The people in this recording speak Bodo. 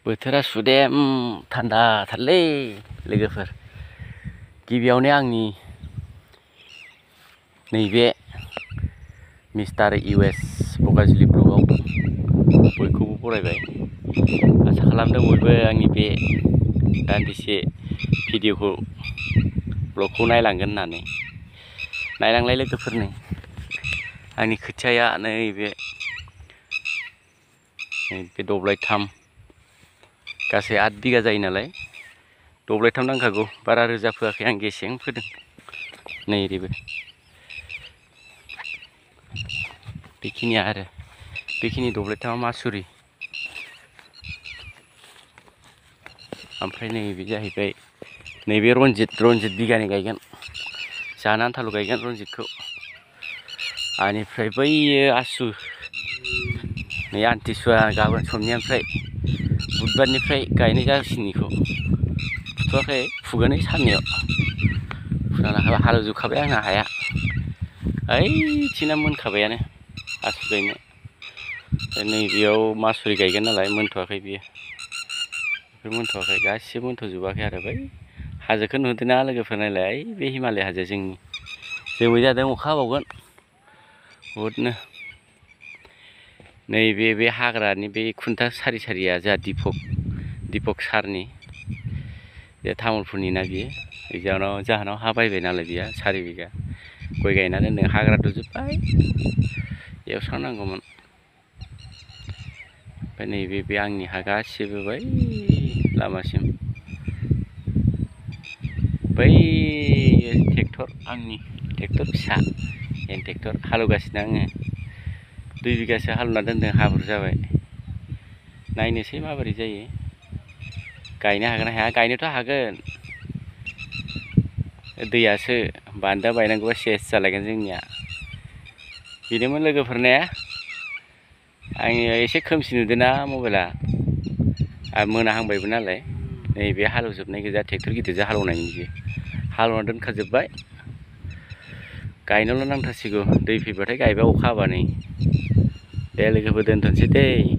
बोथोरा सुदेम थान्दाथारलै लोगोफोर। गिबियावनो आंनि नैबे मिस्टार US बगाजुलि ब्लगआव बयखौबो बरायबाय। आसा खालामदों बयबो आंनि बे दान्दिसे भिडिअखौ ब्लगखौ नायलांगोन होननानै। नायलांलाय लोगोफोरनो आंनि खोथियाया नैबे दब्लायथाम गासै 8 बिगा जायो नालाय दब्लायथाम नांखागौ। बारा रोजा फोआखै आं, गेसें फोदों। नै ओरैबो बेखिनिया आरो बेखिनि दब्लायथामा मासुरि। ओमफ्राय नैबे जाहैबाय नैबे रनजित बिगानै गायगोन, जानो आन्थाल' गायगोन रनजितखौ। बेनिफ्राय बैयो आसु, नै आमथिसुवा गाबोन समनियानिफ्राय बुधबारनिफ्राय गायनाय जासिगोन। फुथ'वाखै, फुगोन ओइ साननैयाव। फुना लाखाबाय, हालेवजोबखाबाय आंना हाया। ओइथिंना मोनखाबायानो आसु गायनो। नैबेयाव मासुरि गायगोन नालाय मोनथ'वाखै बियो। बेफोर मोनथ'वाखै, गासिबो मोनथ'जोबाखै आरो। बै हाजोखौ नुदोंना लोगोफोर? नायलाय, बे हिमालय हाजो जोंनि। जोमै जादों, अखा हाबावगोन बहुदनो। नैबे बे हाग्रानि बे खुन्था सारि सारिया जोंहा दिपक सारनि, बे तामुलपुरनि ना बियो। जाहोनाव हा बायबाय नालाय बियो 4 बिगा गय गायना दोनदों। हाग्रा दुजोब्बाय, एवस्रांनांगौमोन। ओमफ्राय नैबे बे आंनि हा गासिबो बै लामासिम। बै ट्रेक्टर, आंनि ट्रेक्टर फिसा हेन्ड ट्रेक्टर हालेवगासिनो आङो। 2 बिगासो हालेवना दोनदों, हाब्रु जाबाय। नायनोसै माबोरै जायो, गायनो हागोन ना हाया। गायनोथ' हागोन, दैयासो बान्दोआ बायनांगौबा सेस जालायगोन जोंनिया। बेनोमोन लोगोफोर ने। आङो एसे खोमसि नुदोंना मबाइला, आरो मोनाहांबायबो नालाय। नैबे हालेवजोबनाय गोजा, ट्रेक्टर गिदिरजों हालेवनायनि बियो हालेवना दोनखाजोब्बाय। गायनोल' नांथारसिगौ, दै फैबाथाय गायबाय, अखा हाबा नै। दे लोगोफोर दोनथ'नोसै दै।